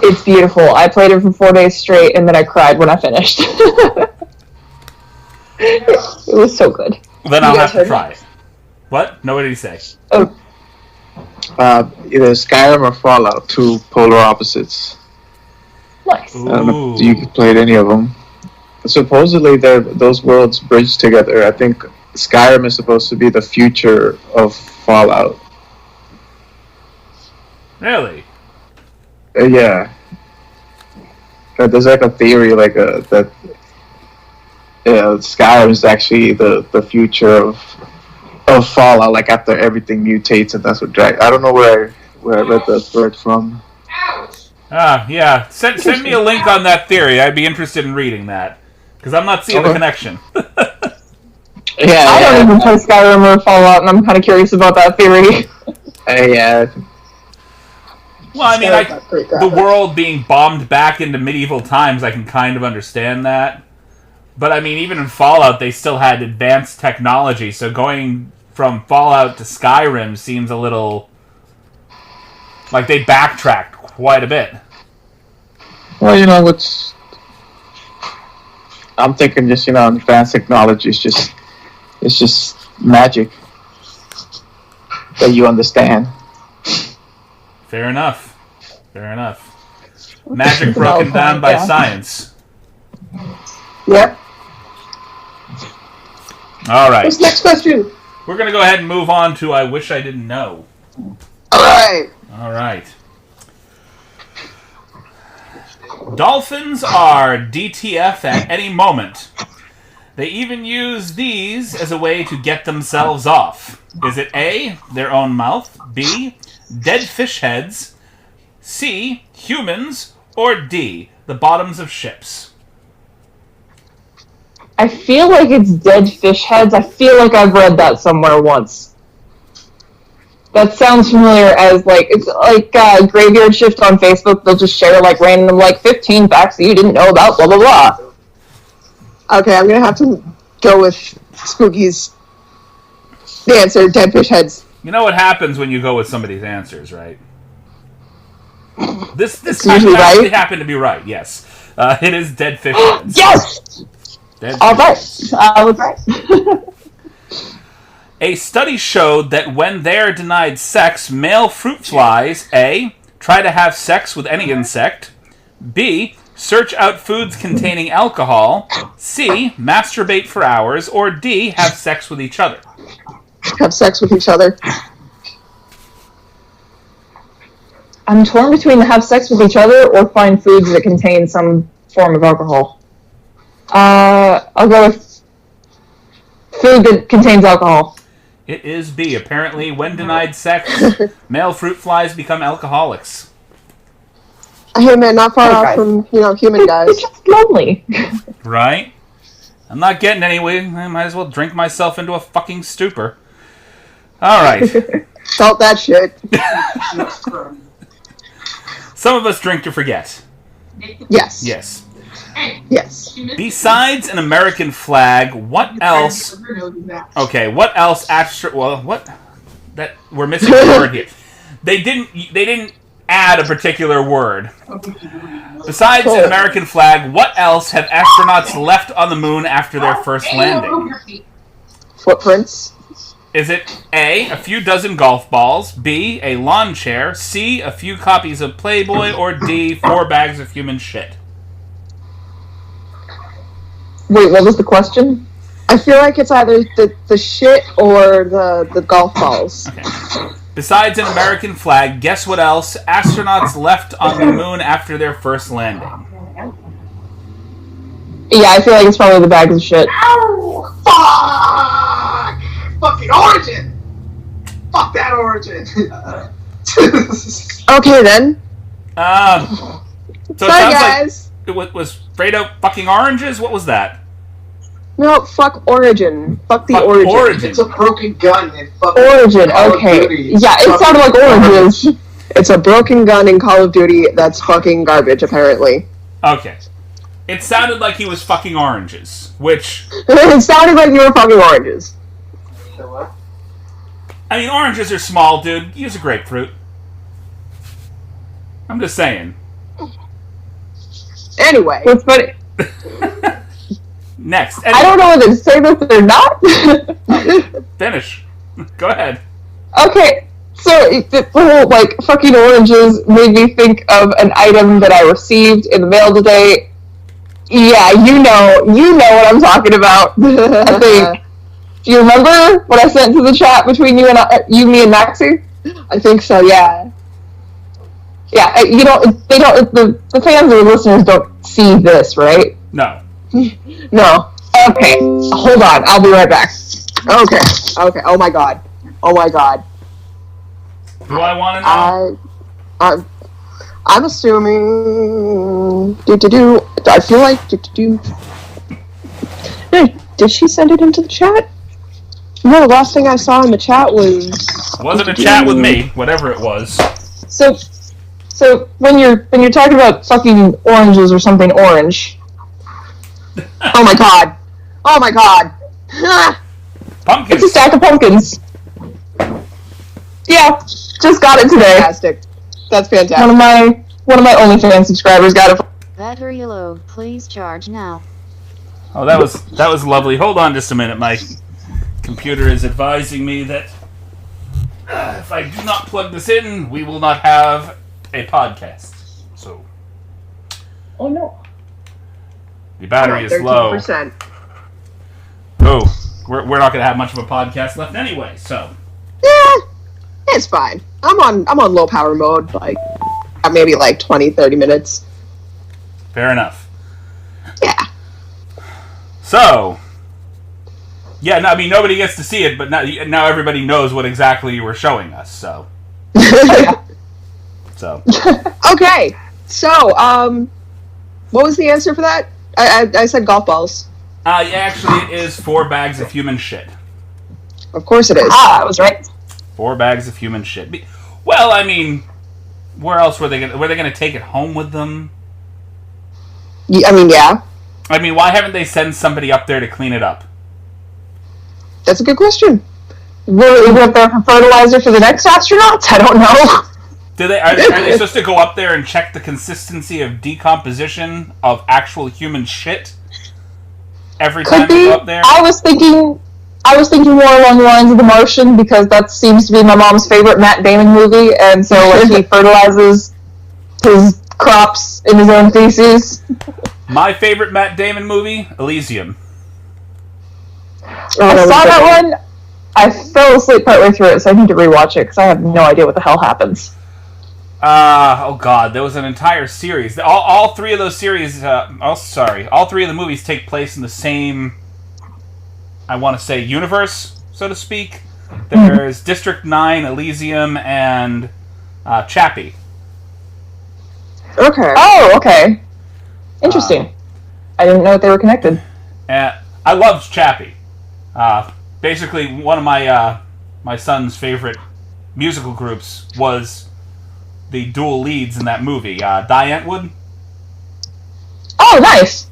It's beautiful. I played it for 4 days straight, and then I cried when I finished. It was so good. Then I'll guys have to heard try it. What? No, what did he say? Oh, either Skyrim or Fallout, two polar opposites. nice. I don't know if you played any of them. Supposedly, those worlds bridge together. I think Skyrim is supposed to be the future of Fallout. Really? Yeah. There's like a theory that Skyrim is actually the future of Fallout. Like after everything mutates, and that's what drag. I don't know where I read that word from. Yeah. Send me a link on that theory. I'd be interested in reading that. Because I'm not seeing the connection. Yeah. I don't even play Skyrim or Fallout, and I'm kind of curious about that theory. Yeah. Well, I mean, the world being bombed back into medieval times, I can kind of understand that. But, I mean, even in Fallout, they still had advanced technology, so going from Fallout to Skyrim seems a little... like they backtracked quite a bit. Well, I'm thinking just, advanced technology is just magic that you understand. Fair enough. Magic broken down by science. Yep. All right. What's the next question? We're going to go ahead and move on to I Wish I Didn't Know. All right. Dolphins are DTF at any moment. They even use these as a way to get themselves off. Is it A, their own mouth, B, dead fish heads, C, humans, or D, the bottoms of ships? I feel like it's dead fish heads. I feel like I've read that somewhere once. That sounds familiar as, it's like Graveyard Shift on Facebook. They'll just share, random, 15 facts that you didn't know about, blah, blah, blah. Okay, I'm going to have to go with Spooky's answer, dead fish heads. You know what happens when you go with somebody's answers, right? This time usually actually right? happened to be right, yes. It is dead fish heads. Yes! Dead All fish right. heads. I was right. A study showed that when they are denied sex, male fruit flies, A, try to have sex with any insect, B, search out foods containing alcohol, C, masturbate for hours, or D, have sex with each other. Have sex with each other. I'm torn between have sex with each other or find foods that contain some form of alcohol. I'll go with food that contains alcohol. It is B. Apparently, when denied sex, male fruit flies become alcoholics. Hey man, not far Okay. off from, human guys. It's just lonely. Right? I'm not getting anywhere. I might as well drink myself into a fucking stupor. Alright. Felt that shit. Some of us drink to forget. Yes. Yes. Yes. Besides an American flag, what else... Okay, what else... we're missing a word here. They didn't add a particular word. Besides an American flag, what else have astronauts left on the moon after their first landing? Footprints. Is it A, a few dozen golf balls, B, a lawn chair, C, a few copies of Playboy, or D, 4 bags of human shit? Wait, what was the question? I feel like it's either the shit or the golf balls. Okay. Besides an American flag, guess what else astronauts left on the moon after their first landing? Yeah, I feel like it's probably the bags of shit. Ow! Fuck! Fucking Origin! Fuck that Origin! Okay then. So it Sorry sounds guys. like it was Fredo fucking oranges? What was that? No, fuck Origin. Fuck the Fuck Origin. Origin. It's a broken gun in fucking Origin, Call of okay. Duty. Yeah, it sounded like Oranges. It's a broken gun in Call of Duty that's fucking garbage, apparently. Okay. It sounded like he was fucking oranges, which... It sounded like you were fucking oranges. So what? I mean, oranges are small, dude. Use a grapefruit. I'm just saying. Anyway. What's funny? Next. I don't know whether to say this or not. Finish. Go ahead. Okay, so the whole, like, fucking oranges made me think of an item that I received in the mail today. Yeah, you know what I'm talking about. I think. Do you remember what I sent to the chat between me, and Maxie? I think so, yeah. Yeah, they don't. The fans or listeners don't see this, right? No. No. Okay, hold on. I'll be right back. Okay. Oh my god. Do I want to know? I'm assuming. I feel like. Did she send it into the chat? No, the last thing I saw in the chat was. Wasn't a chat with me, whatever it was. So when you're talking about fucking oranges or something orange. Oh my god. Pumpkins. It's a stack of pumpkins. Yeah, just got it today. Fantastic. That's fantastic. One of my OnlyFans subscribers got it. Battery low. Please charge now. Oh, that was lovely. Hold on just a minute. My computer is advising me that if I do not plug this in, we will not have a podcast. So. Oh no. The battery is low. 13%. Oh, we're not going to have much of a podcast left anyway, so. Yeah, it's fine. I'm on low power mode, like maybe like 20-30 minutes. Fair enough. Yeah. So, yeah, no, I mean, nobody gets to see it, but now everybody knows what exactly you were showing us, so. So. Okay, so, what was the answer for that? I said golf balls. Actually, it is 4 bags of human shit. Of course it is. I was right. 4 bags of human shit. Well, I mean, where else were they gonna take it home with them? I mean, yeah. I mean, why haven't they sent somebody up there to clean it up? That's a good question. Will we up there for fertilizer for the next astronauts? I don't know. Are they supposed to go up there and check the consistency of decomposition of actual human shit every time they go up there? I was thinking more along the lines of The Martian, because that seems to be my mom's favorite Matt Damon movie, and so like, he fertilizes his crops in his own feces. My favorite Matt Damon movie, Elysium. I saw that one. I fell asleep partway through it, so I need to rewatch it because I have no idea what the hell happens. Oh god, there was an entire series. All 3 of those series, all 3 of the movies take place in the same, I want to say, universe, so to speak. There's District 9, Elysium, and Chappie. Okay. Oh, okay. Interesting. I didn't know that they were connected. I loved Chappie. Basically, one of my son's favorite musical groups was the dual leads in that movie, Die Antwood. Oh, nice.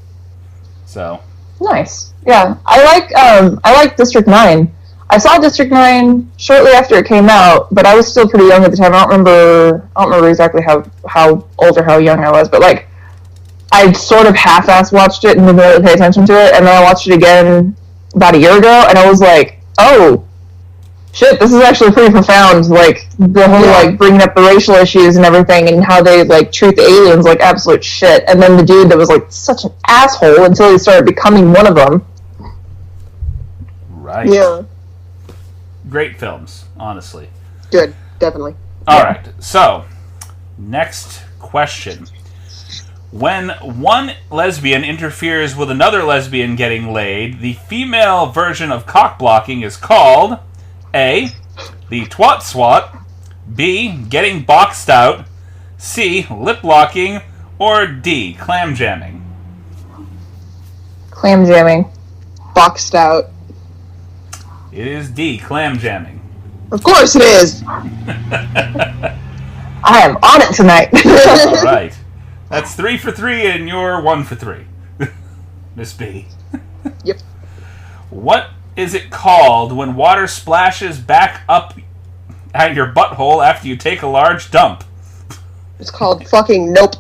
So. Nice. Yeah, I like District 9. I saw District 9 shortly after it came out, but I was still pretty young at the time. I don't remember exactly how old or how young I was, but like I sort of half-ass watched it and didn't really pay attention to it, and then I watched it again about a year ago, and I was like, oh, shit, this is actually pretty profound, like, the whole, like, bringing up the racial issues and everything, and how they, like, treat the aliens like absolute shit, and then the dude that was, like, such an asshole until he started becoming one of them. Right. Yeah. Great films, honestly. Good, definitely. Alright, so, next question. When one lesbian interferes with another lesbian getting laid, the female version of cock-blocking is called A. The twat swat, B. Getting boxed out, C. Lip-locking, or D. Clam jamming. Clam jamming. boxed out. It is D, clam jamming. Of course it is. I am on it tonight. All right. That's 3 for 3, and you're 1 for 3. Miss B. Yep. What is it called when water splashes back up at your butthole after you take a large dump? It's called fucking nope.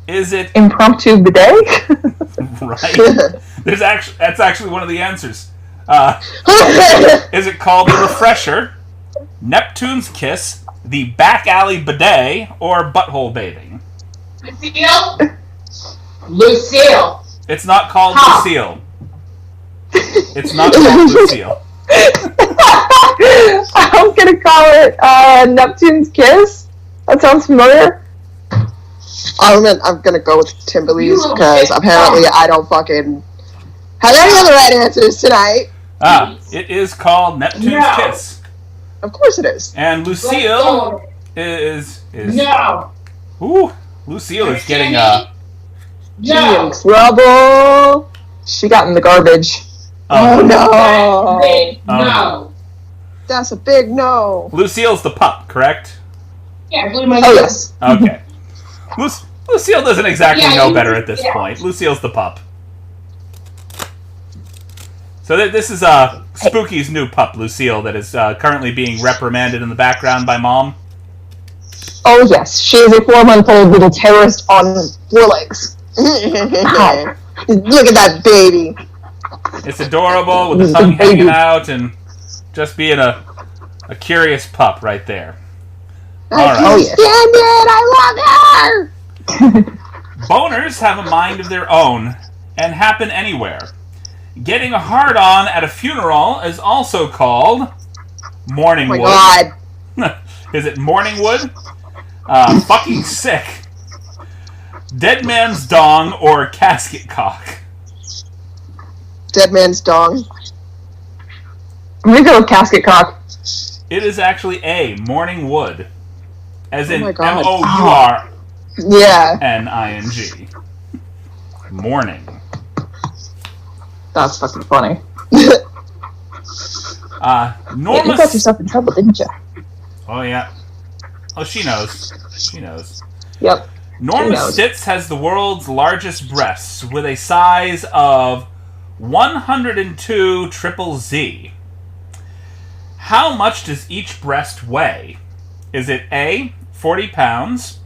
Is it Impromptu bidet? right? That's actually one of the answers. Is it called the refresher, Neptune's kiss, the back alley bidet, or butthole bathing? Lucille. It's not called Lucille. It's not called Lucille. I'm gonna call it Neptune's kiss. That sounds familiar. I'm gonna go with Timberlee's because apparently I don't fucking have any of the right answers tonight. It is called Neptune's kiss. Of course it is. And Lucille is No. Ooh, Lucille is getting She in trouble. She got in the garbage. Oh no. No. That's a big no. Lucille's the pup, correct? Yeah, I blew my Oh yes. Okay. Lucille doesn't exactly Yeah, know you- better at this yeah. point. Lucille's the pup. So this is Spooky's new pup, Lucille, that is currently being reprimanded in the background by Mom. Oh yes. She is a 4-month-old little terrorist on 4 legs. Look at that baby. It's adorable with the tongue hanging out and just being a curious pup right there. All right. Oh yes. Stand it! I love her. Boners have a mind of their own and happen anywhere. Getting a hard-on at a funeral is also called morning Oh my wood. god. Is it morning wood? Fucking sick. Dead man's dong or casket cock? Dead man's dong. I'm gonna go with casket cock. It is actually A, morning wood. As in my God. M-O-U-R-N-I-N-G. Morning. That's fucking funny. Norma... You got yourself in trouble, didn't you? Oh, yeah. Oh, she knows. She knows. Yep. Norma She knows. Stitz has the world's largest breasts with a size of 102 triple Z. How much does each breast weigh? Is it A, 40 pounds,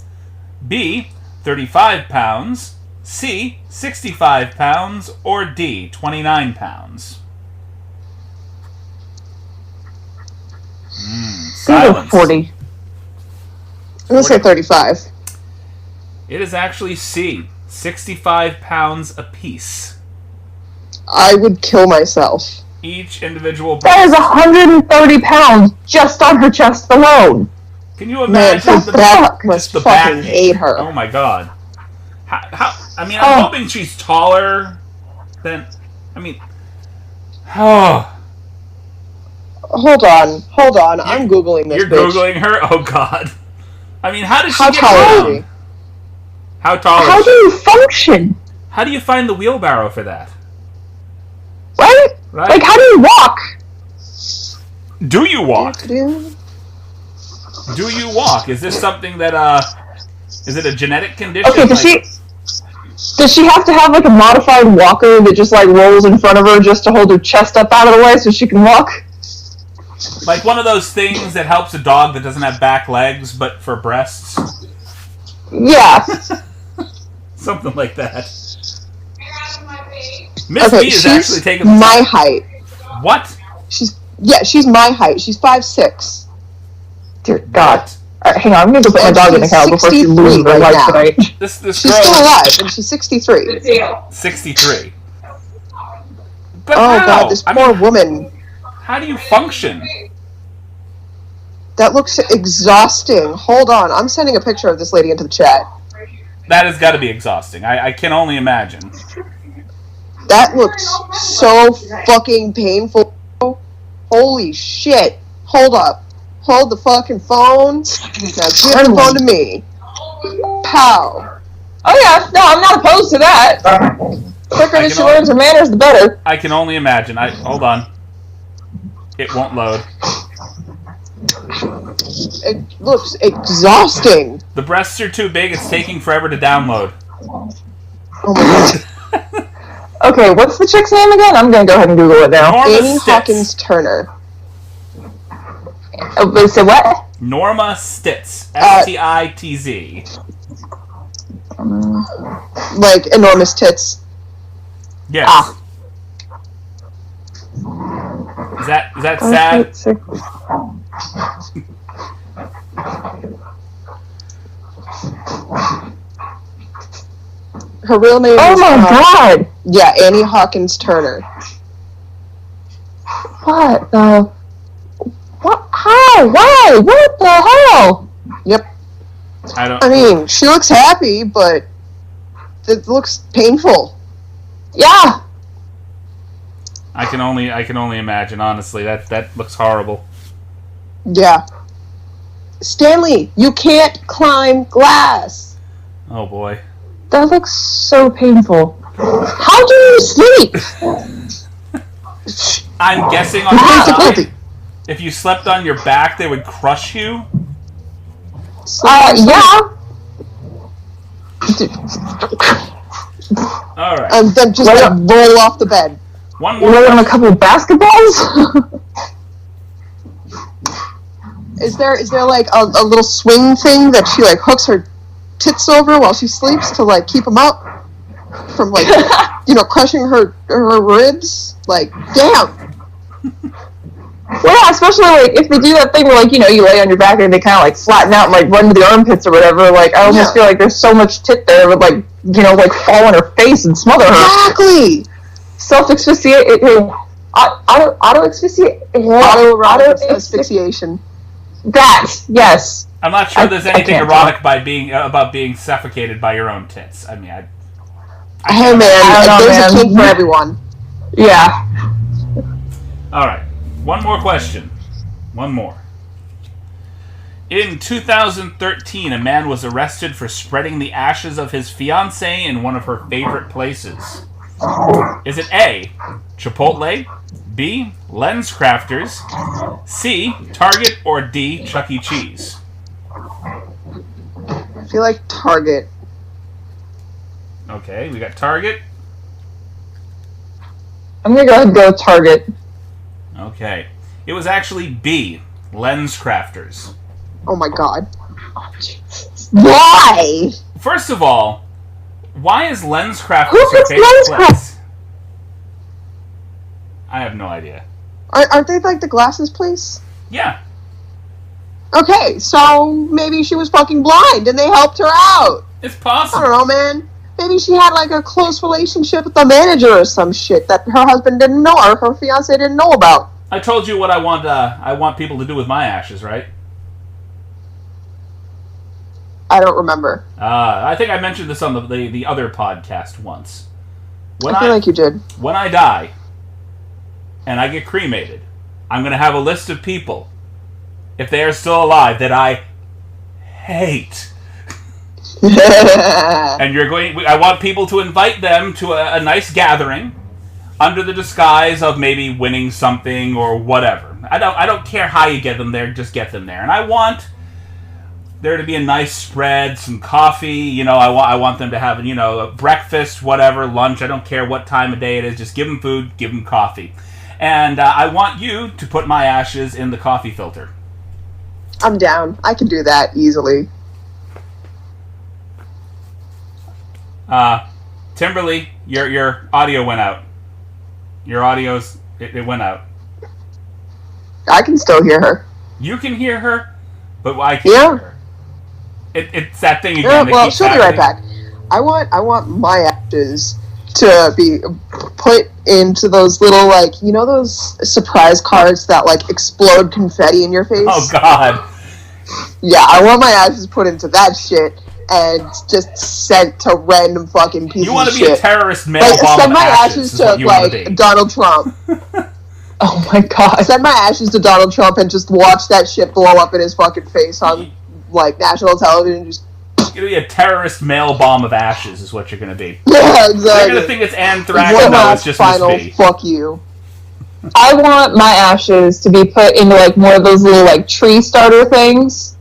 B, 35 pounds, C, 65 pounds, or D, 29 pounds? Go Silence. 40. I'm gonna say 35. It is actually C, 65 pounds apiece. I would kill myself. Each individual That is breast. 130 pounds just on her chest alone. Can you Man, imagine her back must the fucking back? hate her. Oh my god. I mean, I'm Oh. hoping she's taller than. I mean. Oh. Hold on. I'm googling this. You're bitch. Googling her? Oh god. I mean, how does she How get tall around? is she? How tall How is do she? you function? How do you find the wheelbarrow for that? Right? Right? Like, how do you walk? Do you walk? Dude. Do you walk? Is this something that, is it a genetic condition? Okay, does Like- she have to have, like, a modified walker that just, like, rolls in front of her just to hold her chest up out of the way so she can walk? Like one of those things that helps a dog that doesn't have back legs, but for breasts? Yeah. Something like that. Miss Okay, B is she's actually taking the my height. What? She's my height. She's 5'6". Dear God. Alright, hang on, I'm gonna go put my And dog in the she's kennel before she 63 loses her right life now. tonight. This She's girl still is alive, and she's 63. 63. But Oh how? god, this I poor mean, woman. how do you function? That looks exhausting. Hold on, I'm sending a picture of this lady into the chat. That has got to be exhausting. I can only imagine. That looks so fucking painful. Holy shit. Hold up. Hold the fucking phone. Now give the phone to me. Pow. Oh yeah, no, I'm not opposed to that. quicker that she learns her manners, the better. I can only imagine. Hold on. It won't load. It looks exhausting. The breasts are too big. It's taking forever to download. Oh my god. Okay, what's the chick's name again? I'm gonna go ahead and Google it now. Norma Amy Stitz. Hawkins Turner. So what? Norma Stitz. S-T-I-T-Z. Like enormous tits. Yes. Ah. Is that sad? Her real name Oh is my god! yeah, Annie Hawkins Turner. What the? What? How? Why? What the hell? Yep. I mean, she looks happy, but it looks painful. Yeah. I can only imagine. Honestly, that looks horrible. Yeah. Stanley, you can't climb glass. Oh boy. That looks so painful. How do you sleep? I'm guessing on your side. If you slept on your back, they would crush you. Yeah. All right. And then just like, roll off the bed. One You more. on a couple of basketballs? Is there like a little swing thing that she like hooks her tits over while she sleeps to like keep them up from like crushing her ribs? Like, damn. Well, yeah, especially like if they do that thing where like you lay on your back and they kind of like flatten out and like run to the armpits or whatever. Like I almost feel like there's so much tit there it would like like fall on her face and smother her. Exactly. Self-asphyxiate. Auto asphyxiation. That yes. I'm not sure there's anything erotic about being suffocated by your own tits. I mean, hey man, there's a kink for everyone. Yeah. All right. One more question. One more. In 2013, a man was arrested for spreading the ashes of his fiancée in one of her favorite places. Is it A, Chipotle, B, Lens Crafters, C, Target, or D, Chuck E. Cheese? I feel like Target. Okay, we got Target. I'm gonna go ahead and go with Target. Okay. It was actually B, Lens Crafters. Oh my god. Why? First of all, why is Lens Crafters Who your picks favorite Lens place? I have no idea. Aren't they like the glasses place? Yeah. Okay, so maybe she was fucking blind and they helped her out. It's possible. I don't know, man. Maybe she had like a close relationship with the manager or some shit that her husband didn't know or her fiance didn't know about. I told you what I want people to do with my ashes, right? I don't remember. I think I mentioned this on the other podcast once. I feel like you did. When I die and I get cremated, I'm going to have a list of people, if they are still alive, that I hate. And I want people to invite them to a nice gathering under the disguise of maybe winning something or whatever. I don't care how you get them there, just get them there. And I want there to be a nice spread, some coffee, I want them to have, a breakfast, whatever, lunch, I don't care what time of day it is, just give them food, give them coffee. And I want you to put my ashes in the coffee filter. I'm down. I can do that easily. Timberly, your audio went out. Your audio's it went out. I can still hear her. You can hear her, but I can't hear her. It's that thing again. Well, she'll be right back. I want my ashes to be put into those little those surprise cards that explode confetti in your face. Oh God. Yeah, I want my ashes put into that shit and just sent to random fucking pieces of shit. You want to be a terrorist mail bomb? Send my ashes to Donald Trump. Oh my God. Send my ashes to Donald Trump and just watch that shit blow up in his fucking face on national television. Just You're gonna be a terrorist mail bomb of ashes, is what you're gonna be. Yeah, exactly. They're gonna think it's anthrax, One no, last it's just final Miss B. fuck you. I want my ashes to be put into like more of those little like tree starter things.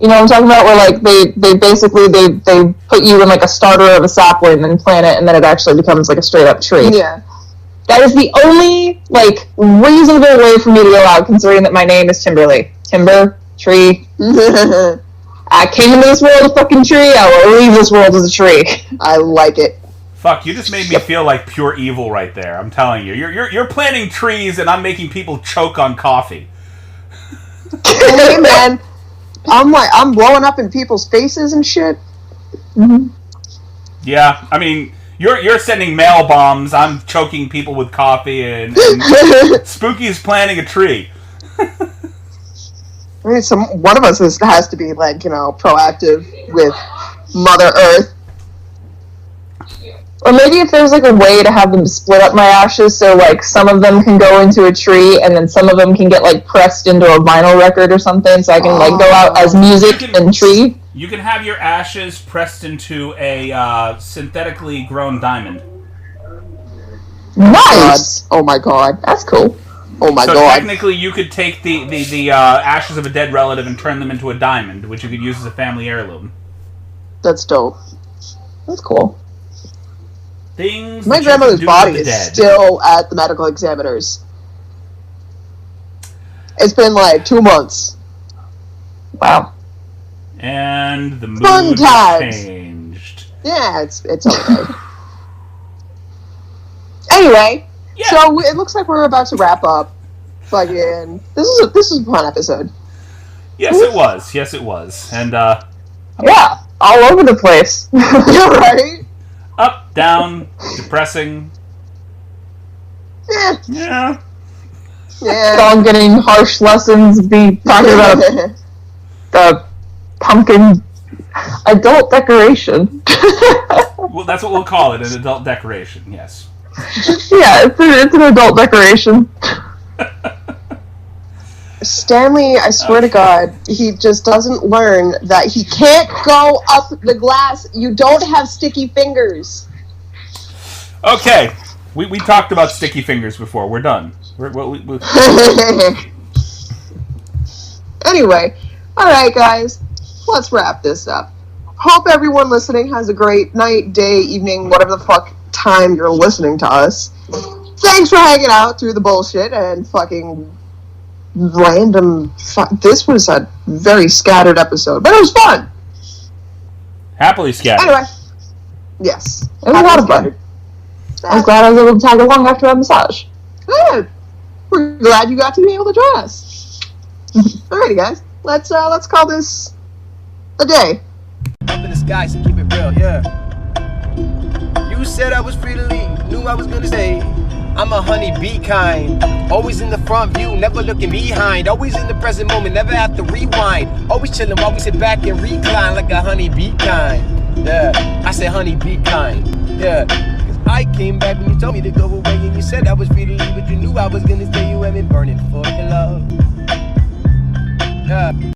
You know what I'm talking about? Where like they basically they put you in like a starter of a sapling and plant it, and then it actually becomes like a straight up tree. Yeah. That is the only like reasonable way for me to go out, considering that my name is Timberly. Timber, tree. I came into this world a fucking tree. I will leave this world as a tree. I like it. Fuck, you just made me feel like pure evil right there. I'm telling you. You're planting trees and I'm making people choke on coffee. Hey man, I'm blowing up in people's faces and shit. Mm-hmm. Yeah, I mean, you're sending mail bombs. I'm choking people with coffee, and Spooky's planting a tree. I mean, one of us has to be like, proactive with Mother Earth. Or maybe if there's like a way to have them split up my ashes, so like some of them can go into a tree, and then some of them can get like pressed into a vinyl record or something, so I can like go out as music and tree. You can have your ashes pressed into a synthetically grown diamond. Nice. Oh my god, that's cool. Oh my so god. Technically, you could take the ashes of a dead relative and turn them into a diamond, which you could use as a family heirloom. That's dope. That's cool. Things my grandmother's body is still at the medical examiner's. It's been like 2 months. Wow. And the mood Fun times. changed. Yeah, it's okay. Anyway, so it looks like we're about to wrap up. Fucking, this is a fun episode. Yes, it was. Yes, it was. And yeah, all over the place. You're right. Up, down, depressing. Yeah. Dog getting harsh lessons. Be talking about the pumpkin adult decoration. Well, that's what we'll call it, an adult decoration. Yes. Yeah, it's an adult decoration. Stanley, I swear to God, he just doesn't learn that he can't go up the glass. You don't have sticky fingers. Okay, we talked about sticky fingers before. We're done. Anyway, alright guys, let's wrap this up. Hope everyone listening has a great night, day, evening, whatever the fuck time you're listening to us. Thanks for hanging out through the bullshit and fucking random this was a very scattered episode, but it was fun. Happily scattered. Anyway, yes, it was a lot of fun. I was glad I was able to tag along after my massage. Yeah, we're glad you got to be able to join us. Alrighty, guys, let's call this a day. Up in the sky, so keep it real, yeah. You said I was free to leave, knew I was gonna stay. I'm a honeybee kind, always in the front view, never looking behind. Always in the present moment, never have to rewind. Always chilling while we sit back and recline like a honeybee kind. Yeah, I said honeybee kind. Yeah, cause I came back when you told me to go away, and you said I was free to leave, but you knew I was gonna stay. You had me burning for your love. Yeah.